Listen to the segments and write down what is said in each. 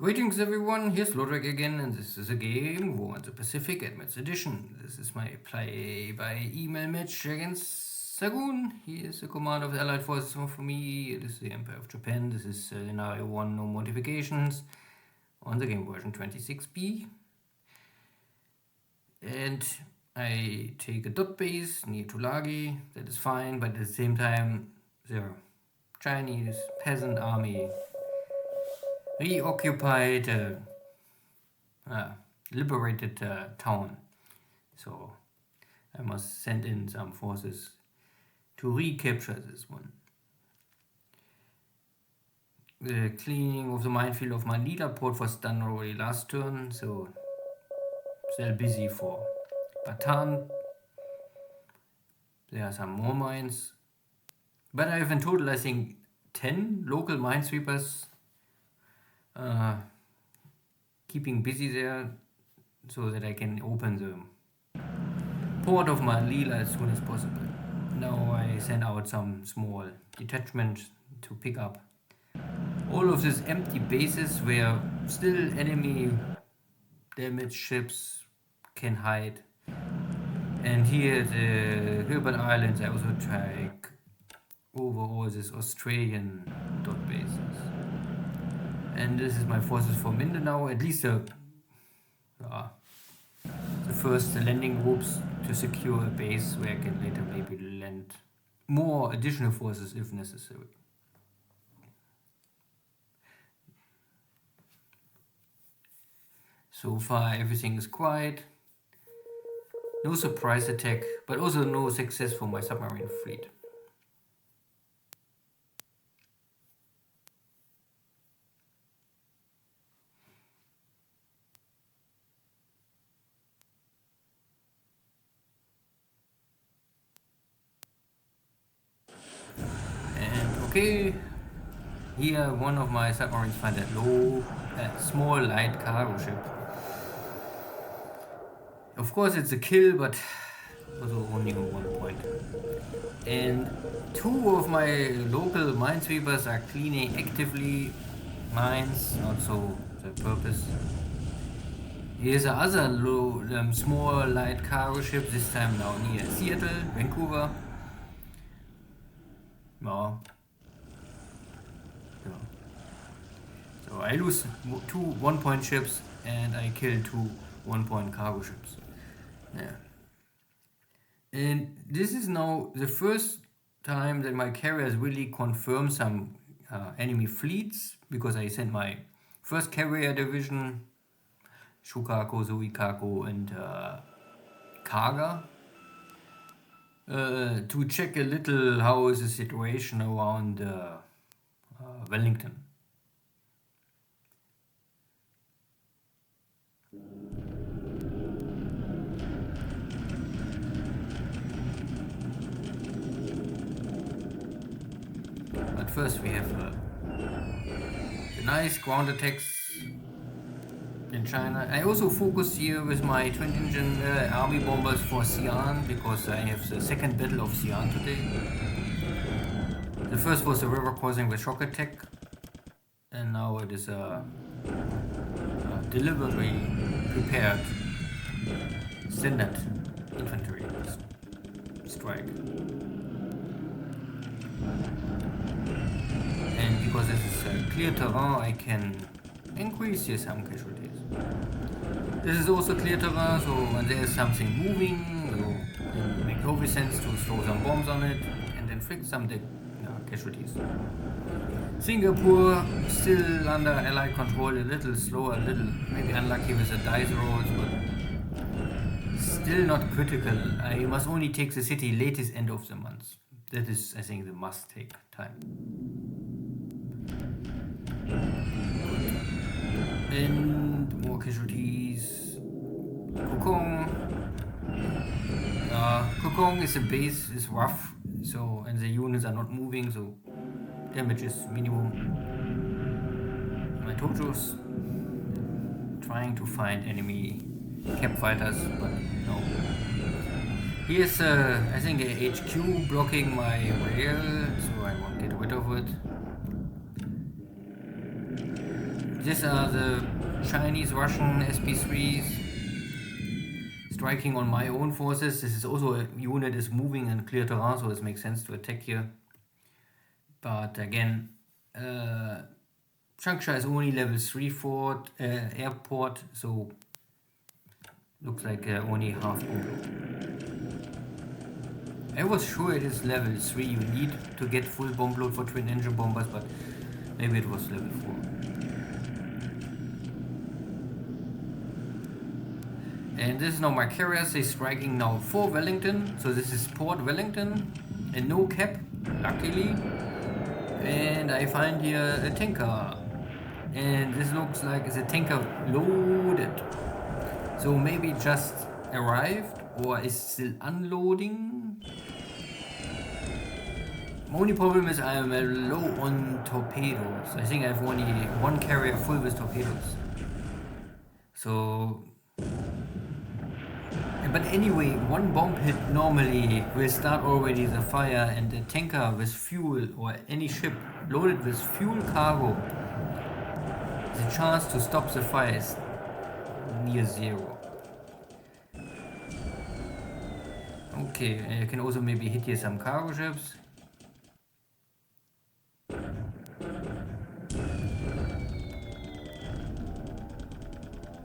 Greetings everyone, here's Lodrik again, and this is a game, War in the Pacific Admits Edition. This is my play by email match against Xargun. He is the commander of the Allied forces for me. It is the Empire of Japan. This is scenario 1, no modifications, on the game version 26B. And I take a dot base near Tulagi. That is fine, but at the same time the Chinese peasant army reoccupied liberated town, so I must send in some forces to recapture this one. The cleaning of the minefield of Manila port was done already last turn, so still busy for Bataan. There are some more mines, but I have in total I think 10 local minesweepers keeping busy there, so that I can open the port of Manila as soon as possible. Now I send out some small detachments to pick up all of these empty bases where still enemy damaged ships can hide. And here at the Gilbert Islands I also take over all these Australian dot bases. And this is my forces for Mindanao, at least the first landing groups to secure a base where I can later maybe land more additional forces if necessary. So far everything is quiet. No surprise attack, but also no success for my submarine fleet. Okay, here one of my submarines find a small light cargo ship. Of course it's a kill, but also only on 1 point. And 2 of my local minesweepers are cleaning actively mines, not so the purpose. Here's another small light cargo ship, this time now near Seattle, Vancouver. No. So I lose 2 1-point ships and I kill 2 1-point cargo ships. Yeah. And this is now the first time that my carriers really confirm some enemy fleets, because I sent my first carrier division, Shukako, Suikaku and Kaga, to check a little how is the situation around Wellington. But first we have the nice ground attacks in China. I also focus here with my twin-engine army bombers for Xi'an, because I have the second battle of Xi'an today. The first was the river crossing with shock attack, and now it is a deliberately prepared standard infantry strike. And because this is clear terrain, I can increase here some casualties. This is also clear terrain, so when there is something moving, it makes no sense to throw some bombs on it and inflict some casualties. Singapore still under Allied control, a little slower, a little maybe unlucky with the dice rolls, but still not critical. I must only take the city latest end of the month. That is, I think, the must take time. And more casualties. Kokong. Kokong is a base, is rough, so, and the units are not moving, so damage is minimum. My Tojo's trying to find enemy cap fighters, but no. Here's I think a HQ blocking my rail, so I won't get rid of it. These are the Chinese Russian SP3s striking on my own forces. This is also a unit is moving in clear terrain, so it makes sense to attack here. But again, Changsha is only level 3 fort, airport, so looks like only half bomb. I was sure it is level 3 you need to get full bomb load for twin engine bombers, but maybe it was level 4. And this is now my carriers, they're striking now for Wellington, so this is Port Wellington, and no cap, luckily. And I find here a tanker, and this looks like it's a tanker loaded, so maybe just arrived or is still unloading. Only problem is I am low on torpedoes. I think I have only one carrier full with torpedoes. So, but anyway, one bomb hit normally will start already the fire, and the tanker with fuel or any ship loaded with fuel cargo, the chance to stop the fire is near zero. Okay, I can also maybe hit here some cargo ships.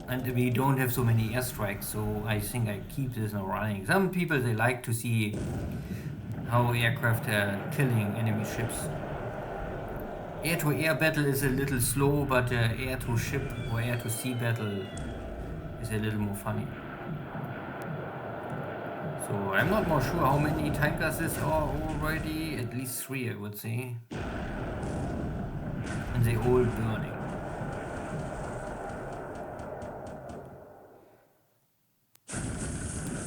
And we don't have so many airstrikes, so I think I keep this now running. Some people, they like to see how aircraft are killing enemy ships. Air-to-air battle is a little slow, but air-to-ship or air-to-sea battle is a little more funny. So I'm not more sure how many tankers there are already. At least 3, I would say. And they all burning.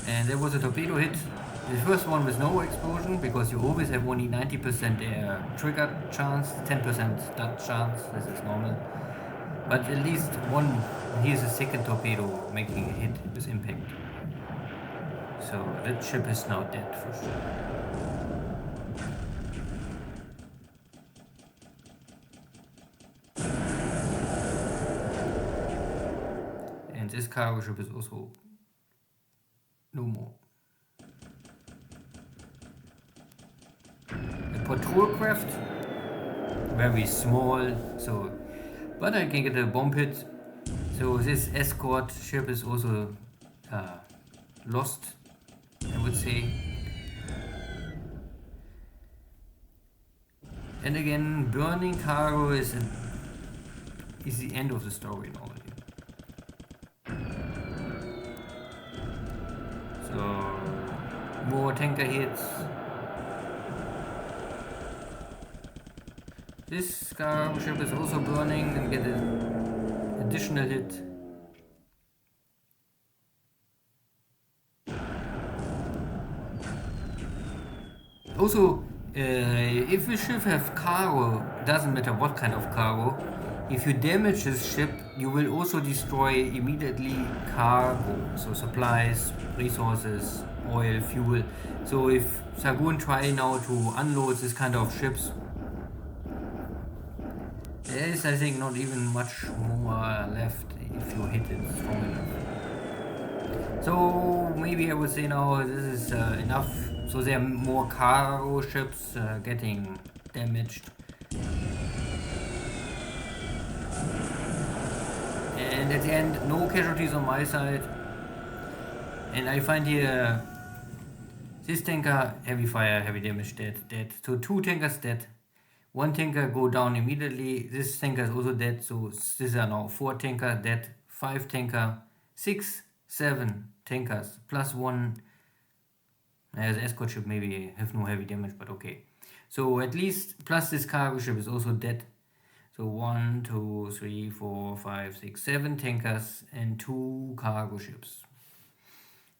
And there was a torpedo hit. The first one with no explosion, because you always have only 90% trigger chance, 10% dot chance. This is normal. But at least one. Here's a second torpedo making a hit with impact. So that ship is now dead for sure. And this cargo ship is also no more. A patrol craft, very small, so but I can get a bomb hit. So this escort ship is also lost, I would say. And again, burning cargo is the end of the story normally. So more tanker hits. This cargo ship is also burning and get an additional hit. Also, if a ship have cargo, doesn't matter what kind of cargo, if you damage this ship, you will also destroy immediately cargo, so supplies, resources, oil, fuel. So if Xargun try now to unload this kind of ships, there is, I think, not even much more left if you hit it strong enough. So maybe I would say now this is enough. So there are more cargo ships getting damaged. And at the end, no casualties on my side. And I find here this tanker, heavy fire, heavy damage, dead. So 2 tankers dead. 1 tanker go down immediately. This tanker is also dead. So these are now 4 tanker dead, 5 tanker, 6, 7 tankers, plus 1. The escort ship maybe have no heavy damage, but okay. So at least, plus this cargo ship is also dead. So 1, 2, 3, 4, 5, 6, 7 tankers and 2 cargo ships.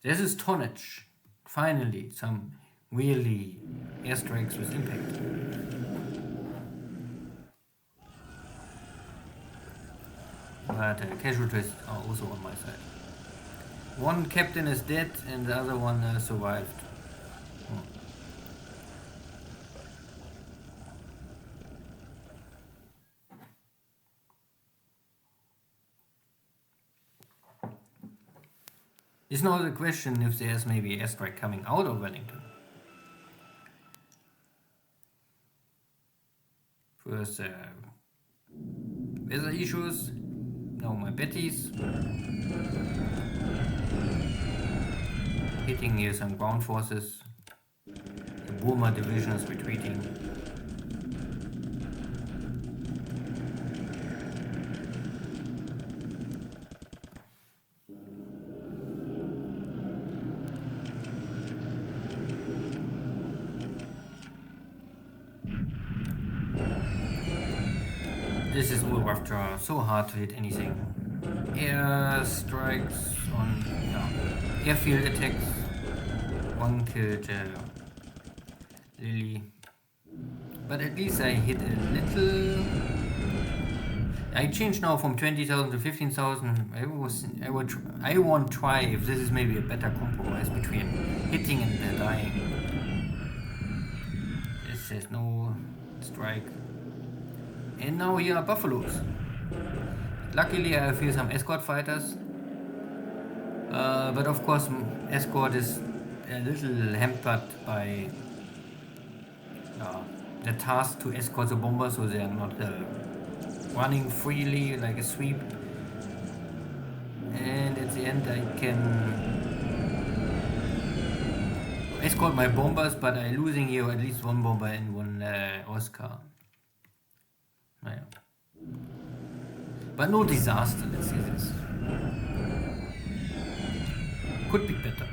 This is tonnage. Finally, some really airstrikes with impact. But casualties are also on my side. 1 captain is dead and the other one survived. It's now the question if there's maybe an airstrike coming out of Wellington. First, weather issues. Now my Bettys. Hitting here some ground forces. The Burma division is retreating. This is all rough terrain, so hard to hit anything. Air strikes on airfield attacks. One killed Lily, but at least I hit a little. I changed now from 20,000 to 15,000. I won't try if this is maybe a better compromise between hitting and dying. This says no strike. And now here are buffaloes. Luckily I feel some escort fighters. But of course escort is a little hampered by the task to escort the bomber, so they are not running freely like a sweep. And at the end I can escort my bombers, but I'm losing here at least one bomber and one Oscar. But no disaster, let's say this. Could be better.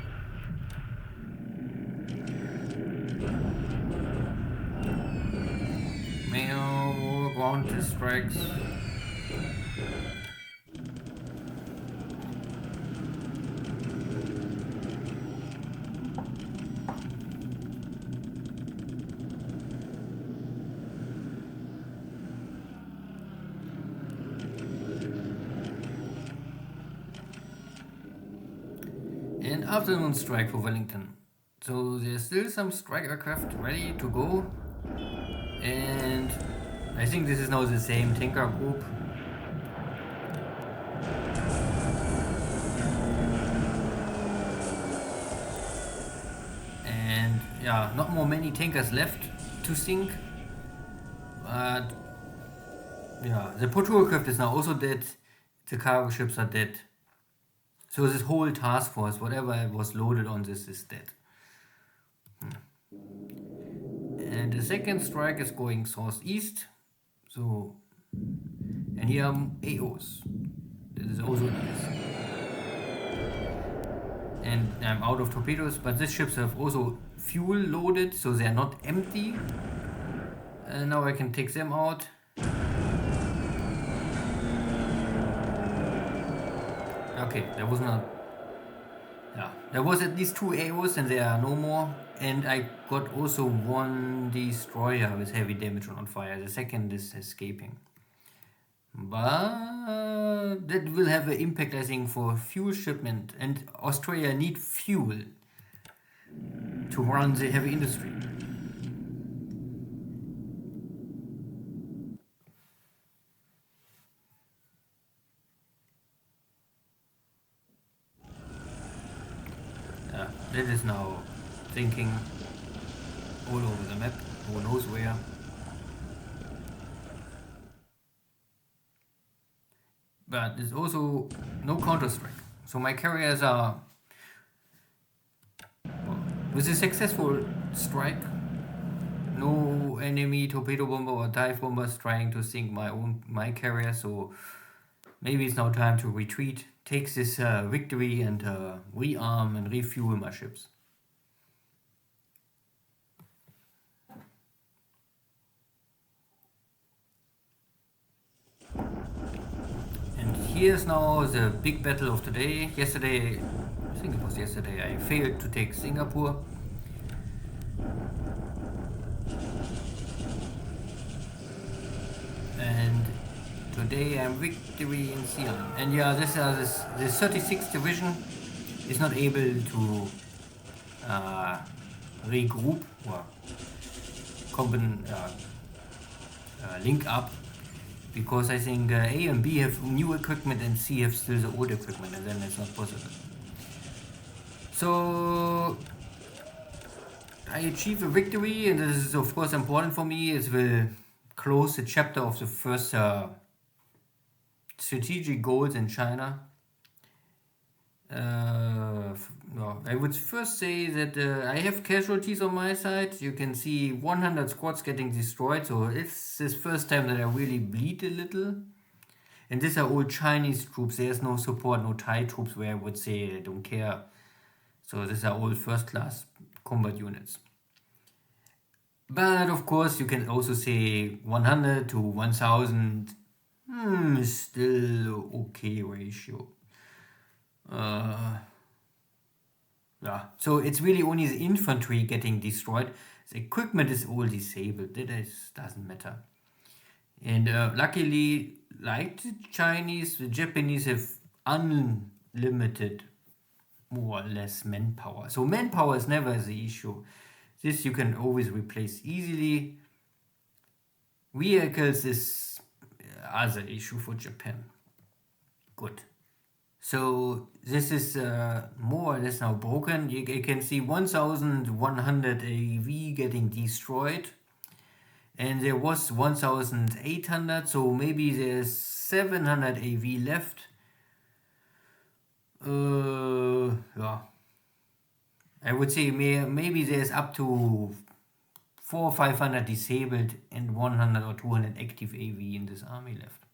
Mail, ground strikes. And afternoon strike for Wellington. So there's still some strike aircraft ready to go. And I think this is now the same tanker group. And yeah, not more many tankers left to sink. But yeah, the patrol aircraft is now also dead. The cargo ships are dead. So this whole task force, whatever was loaded on this, is dead. And the second strike is going southeast. So, and here are AOs. This is also nice. And I'm out of torpedoes, but these ships have also fuel loaded, so they are not empty. And now I can take them out. Okay, there was not. Yeah, there was at least 2 AOs and there are no more. And I got also one destroyer with heavy damage on fire. The second is escaping. But that will have an impact, I think, for fuel shipment. And Australia need fuel to run the heavy industry. That is now thinking all over the map, who knows where. But there's also no counter-strike. So my carriers are, well, with a successful strike, no enemy torpedo bomber or dive bombers trying to sink my carrier, so maybe it's now time to retreat, take this victory and rearm and refuel my ships. And here's now the big battle of today. Yesterday, I think it was yesterday, I failed to take Singapore. And today I'm victory in Xargun. And yeah, this 36th division is not able to regroup or link up, because I think A and B have new equipment and C have still the old equipment, and then it's not possible. So I achieve a victory, and this is of course important for me. It will close the chapter of the first strategic goals in China. I would first say that I have casualties on my side. You can see 100 squads getting destroyed, so it's this first time that I really bleed a little. And these are all Chinese troops. There's no support, no Thai troops where I would say I don't care. So these are all first class combat units. But of course you can also say 100 to 1000 is still okay ratio. Yeah, so it's really only the infantry getting destroyed. The equipment is all disabled. That doesn't matter. And luckily, like the Chinese, the Japanese have unlimited, more or less, manpower. So manpower is never the issue. This you can always replace easily. Vehicles is other issue for Japan. Good. So this is more or less now broken. You can see 1100 AV getting destroyed. And there was 1800, so maybe there's 700 AV left. Yeah. I would say maybe there's up to 400 or 500 disabled and 100 or 200 active AV in this army left.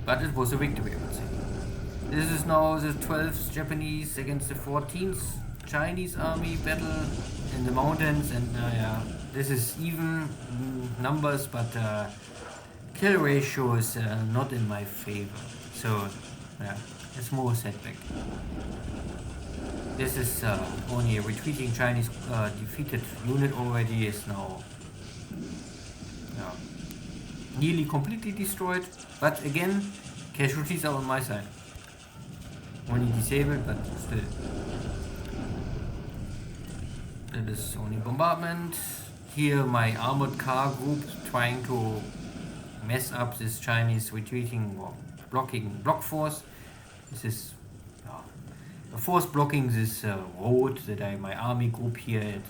But it was a victory, I would say. This is now the 12th Japanese against the 14th Chinese army battle in the mountains, and yeah, this is even numbers, but kill ratio is not in my favor. So yeah, a small setback. This is only a retreating Chinese defeated unit already is now nearly completely destroyed, but again, casualties are on my side. Only disabled, but still. That is only bombardment. Here my armored car group trying to mess up this Chinese retreating or blocking block force. This is a force blocking this road that my army group here at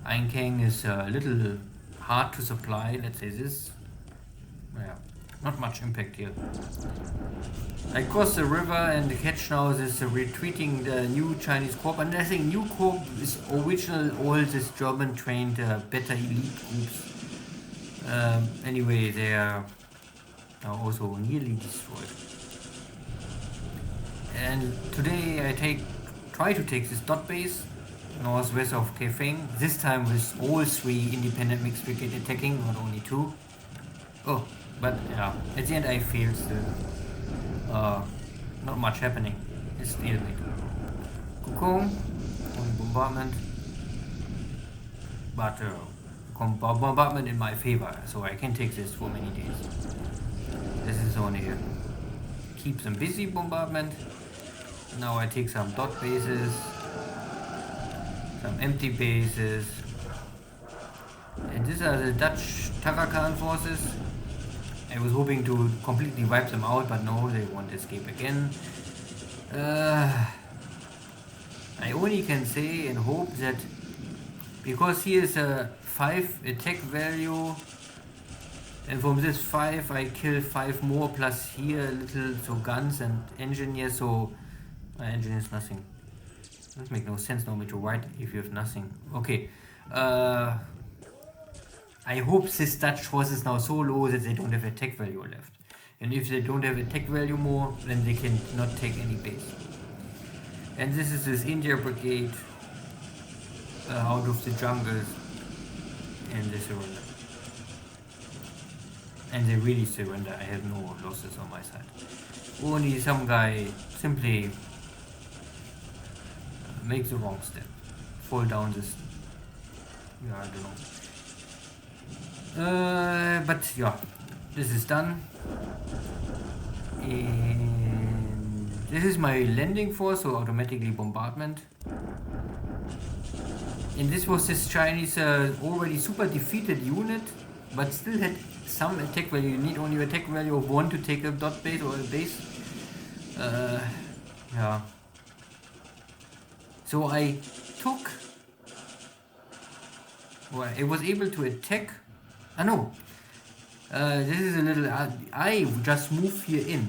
Einkang is a little hard to supply, let's say this. Yeah, not much impact here. I cross the river and catch now this retreating the new Chinese corps, and I think new corps is original all this German trained better elite groups. Anyway, they are now also nearly destroyed. And today I try to take this dot base northwest of Kaifeng, this time with all 3 independent mixed brigade attacking, not only 2. Oh, but yeah, at the end I failed still. Not much happening. It's still Kukong, only bombardment. But bombardment in my favor, so I can take this for many days. This is only keep them busy bombardment. Now I take some dot bases, some empty bases, and these are the Dutch Tarakan forces. I was hoping to completely wipe them out, but no, they won't escape again. I only can say and hope that because here is a 5 attack value, and from this 5 I kill 5 more plus here a little, so guns and engineers, so my engineers nothing. Doesn't make no sense normally to write if you have nothing. Okay. I hope this Dutch force is now so low that they don't have attack value left. And if they don't have attack value more, then they can not take any base. And this is this India brigade out of the jungles, and they surrender. And they really surrender. I have no losses on my side. Only some guy simply makes the wrong step, fall down this. Yeah, I don't know. But yeah, this is done. And this is my landing force, so automatically bombardment. And this was this Chinese already super defeated unit, but still had some attack value. You need only attack value of 1 to take a dot base or a base. Yeah. So I took, well, I was able to attack. Ah no, this is a little. I just move here in,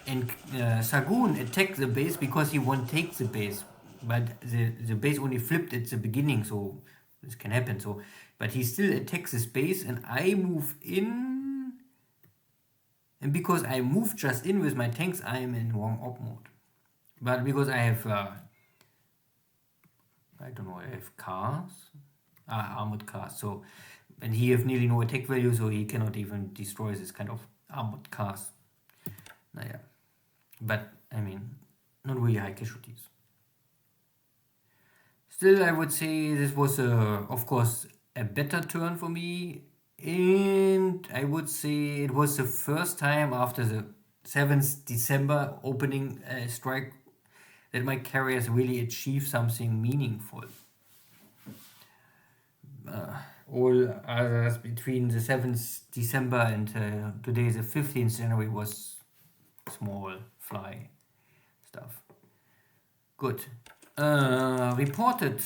and Xargun attacked the base because he won't take the base, but the base only flipped at the beginning, so this can happen. So, but he still attacks this base, and I move in, and because I move just in with my tanks, I am in warm up mode. But because I have, I don't know, I have cars, armored cars. So, and he have nearly no attack value, so he cannot even destroy this kind of armored cars. Naja. But, I mean, not really high casualties. Still, I would say this was, of course, a better turn for me. And I would say it was the first time after the 7th December opening strike that my carriers really achieved something meaningful. All others between the 7th December and today, the 15th January, was small fly stuff. Good. Reported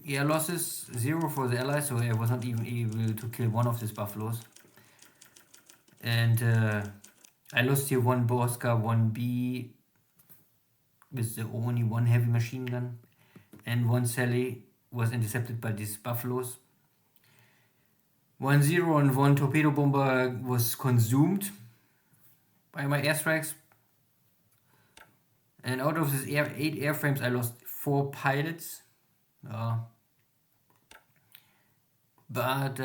air losses 0 for the Allies, so I was not even able to kill one of these buffaloes. And I lost here one Bosca, one B with the only one heavy machine gun, and one Sally was intercepted by these buffaloes. 1-0 and one torpedo bomber was consumed by my airstrikes. And out of these 8 airframes, I lost 4 pilots. But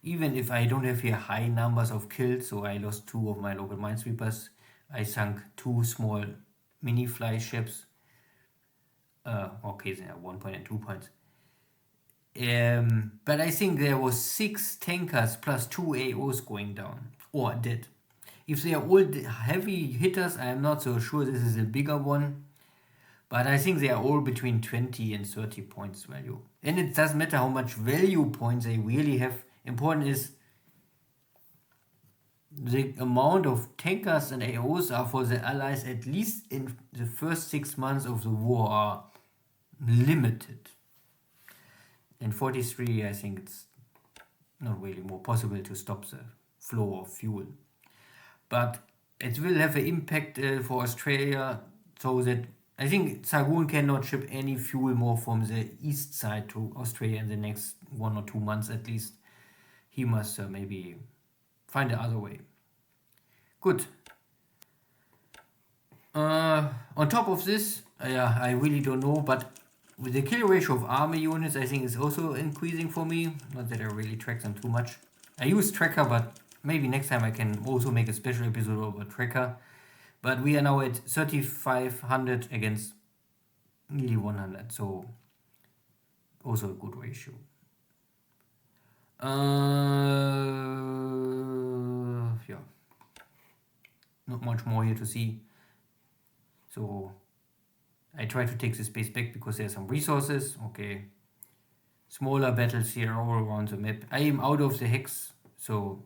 even if I don't have here high numbers of kills, so I lost 2 of my local minesweepers, I sunk 2 small mini fly ships. Okay, they are 1 point and 2 points. But I think there was 6 tankers plus 2 AOs going down, or dead. If they are all heavy hitters, I am not so sure this is a bigger one. But I think they are all between 20 and 30 points value. And it doesn't matter how much value points they really have. Important is the amount of tankers and AOs are for the Allies, at least in the first 6 months of the war, are limited. In 43, I think it's not really more possible to stop the flow of fuel. But it will have an impact for Australia, so that I think Xargun cannot ship any fuel more from the east side to Australia in the next 1 or 2 months at least. He must maybe find the other way. Good. On top of this, I really don't know, but with the kill ratio of army units, I think it's also increasing for me. Not that I really track them too much. I use tracker, but maybe next time I can also make a special episode about tracker. But we are now at 3,500 against nearly 100, so also a good ratio. Yeah, not much more here to see. So I try to take this base back because there are some resources. Okay, smaller battles here all around the map. I am out of the hex, so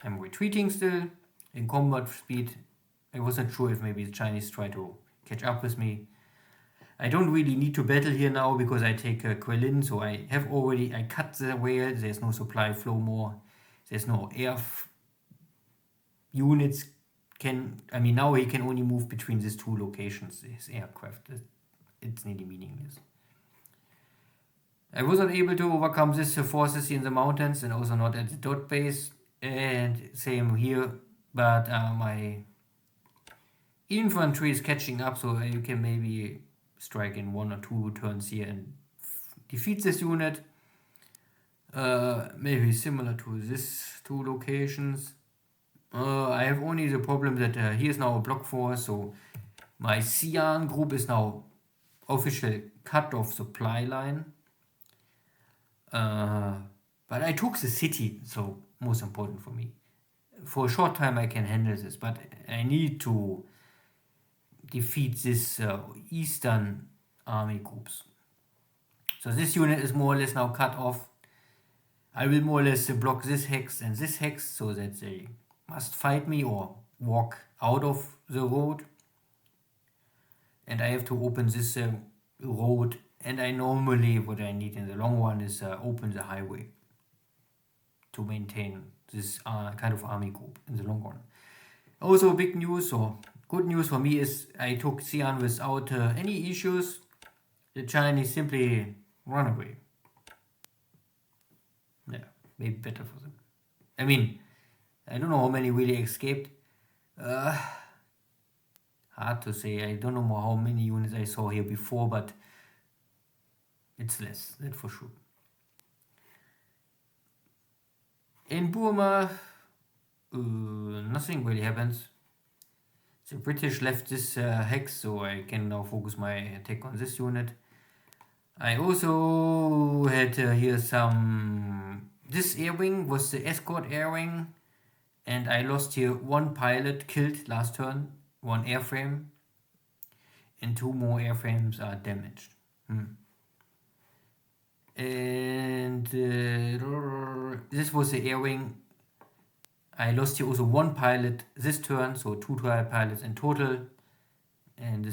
I'm retreating still in combat speed. I wasn't sure if maybe the Chinese try to catch up with me. I don't really need to battle here now because I take Quelin, so I cut the whale. There's no supply flow more. There's no air units now he can only move between these 2 locations, his aircraft. It's nearly meaningless. I was not able to overcome these forces here in the mountains and also not at the dot base. And same here, but my infantry is catching up, so you can maybe strike in 1 or 2 turns here and defeat this unit. Maybe similar to these 2 locations. I have only the problem that here's now a block force, so my Xi'an group is now official cut off supply line. But I took the city, so most important for me. For a short time I can handle this, but I need to defeat this eastern army groups. So this unit is more or less now cut off. I will more or less block this hex and this hex so that they must fight me or walk out of the road, and I have to open this road, and I normally, what I need in the long run is open the highway to maintain this kind of army group in the long run. Also big news or good news for me is I took Xi'an without any issues. The Chinese simply run away. Yeah, maybe better for them. I mean, I don't know how many really escaped. Hard to say. I don't know how many units I saw here before, but it's less, that for sure. In Burma, nothing really happens. The British left this hex, so I can now focus my attack on this unit. I also had here some... This air wing was the escort air wing, and I lost here one pilot killed last turn, one airframe, and 2 more airframes are damaged. And this was the air wing. I lost here also one pilot this turn, so 2 pilots in total. And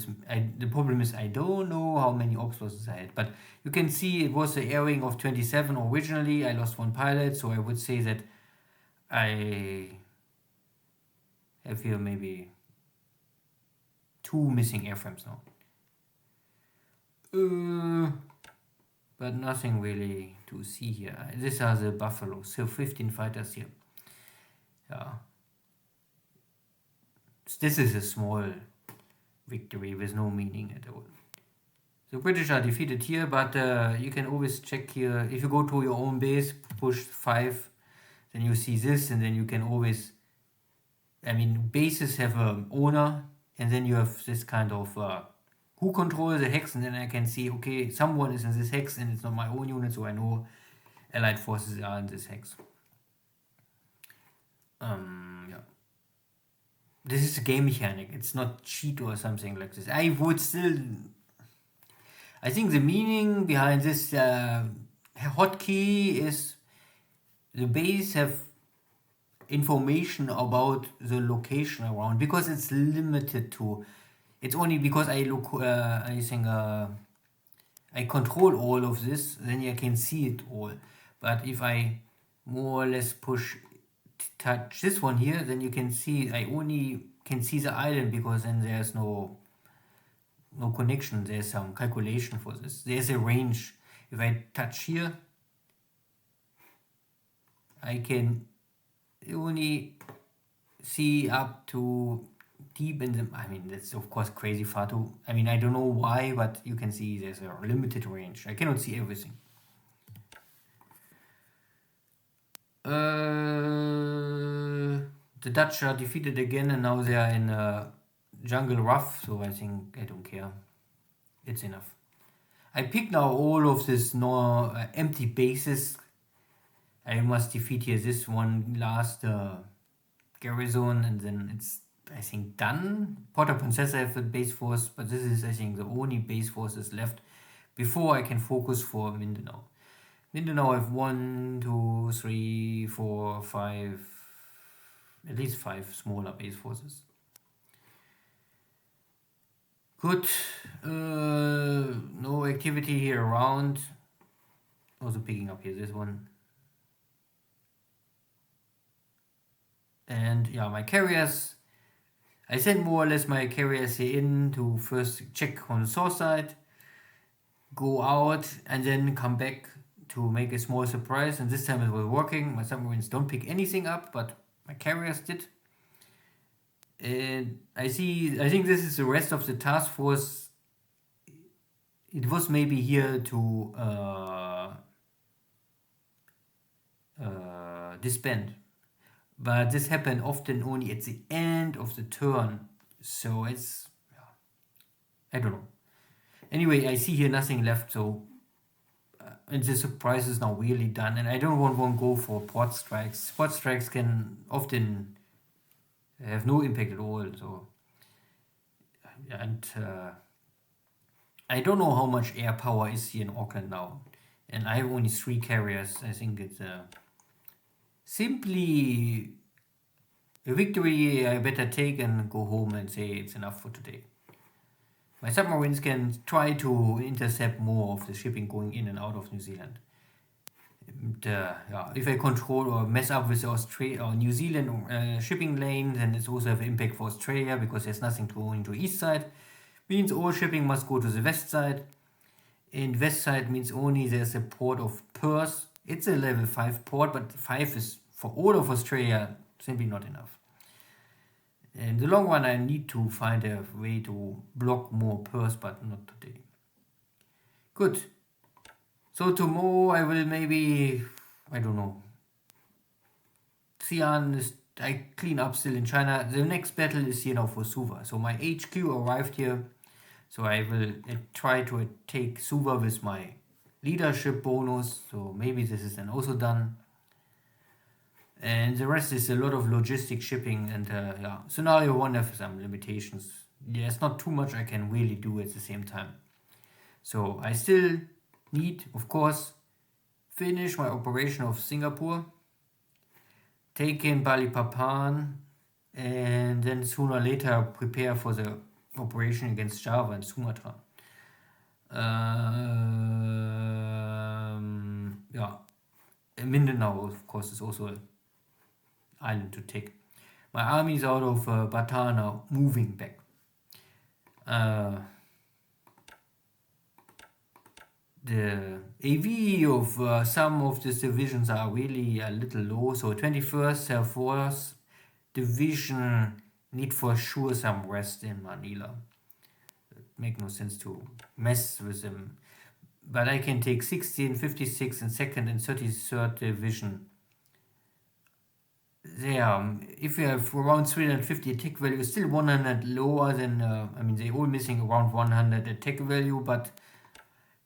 the problem is I don't know how many ops losses I had, but you can see it was the air wing of 27 originally. I lost 1 pilot, so I would say that I have here maybe 2 missing airframes now. But nothing really to see here. These are the Buffalo, so 15 fighters here. Yeah. This is a small victory with no meaning at all. The British are defeated here, but you can always check here. If you go to your own base, push 5, then you see this, and then you can always... I mean, bases have an owner, and then you have this kind of... who controls the hex, and then I can see, okay, someone is in this hex, and it's not my own unit, so I know Allied forces are in this hex. Yeah. This is a game mechanic, it's not cheat or something like this. I would still... I think the meaning behind this hotkey is the base have information about the location around, because it's limited to... It's only because I control all of this, then I can see it all. But if I more or less touch this one here, then you can see, I only can see the island, because then there's no connection. There's some calculation for this. There's a range. If I touch here, I can only see up to deep in the... I mean, that's of course crazy far too. I mean, I don't know why, but you can see there's a limited range. I cannot see everything. The Dutch are defeated again, and now they are in jungle rough, so I think I don't care. It's enough. I pick now all of this empty bases. I must defeat here this one last garrison, and then it's, I think, done. Port au Prince I have a base force, but this is, I think, the only base forces left before I can focus for Mindanao. Mindanao I have 1, 2, 3, 4, 5, at least 5 smaller base forces. Good. No activity here around. Also picking up here this one. And yeah, my carriers. I sent more or less my carriers here in to first check on the source side, go out, and then come back to make a small surprise. And this time it was working. My submarines don't pick anything up, but my carriers did. And I think this is the rest of the task force. It was maybe here to disband. But this happened often only at the end of the turn. So it's... I don't know. Anyway, I see here nothing left, so... and the surprise is now really done. And I don't want to go for port strikes. Port strikes can often have no impact at all. So... and... I don't know how much air power is here in Auckland now. And I have only 3 carriers. I think it's... simply a victory I better take and go home and say it's enough for today. My submarines can try to intercept more of the shipping going in and out of New Zealand. And, yeah, if I control or mess up with the Australia or New Zealand shipping lane, then it's also have an impact for Australia because there's nothing going to east side. Means all shipping must go to the west side. And west side means only there's a port of Perth. It's a level 5 port, but 5 is for all of Australia simply not enough. In the long run, I need to find a way to block more Perth, but not today. Good. So tomorrow I will maybe, I don't know. Xi'an is, I clean up still in China. The next battle is here now for Suva. So my HQ arrived here. So I will try to take Suva with my leadership bonus. So maybe this is then also done. And the rest is a lot of logistic shipping and yeah, scenario 1 has some limitations. There's not too much I can really do at the same time. So I still need, of course, finish my operation of Singapore, take in Balikpapan, and then sooner or later prepare for the operation against Java and Sumatra. Yeah, Mindanao, of course, is also an island to take. My army is out of Bataan now, moving back. The AV of some of these divisions are really a little low. So 21st Air Force Division need for sure some rest in Manila. It make no sense to mess with them. But I can take 16, 56 and 2nd and 33rd Division. There, if you have around 350 attack value, still 100 lower than, I mean, they're all missing around 100 attack value, but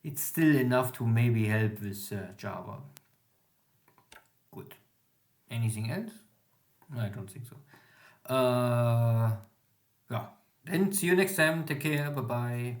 it's still enough to maybe help with Java. Good. Anything else? No, I don't think so. Yeah. Then see you next time. Take care. Bye bye.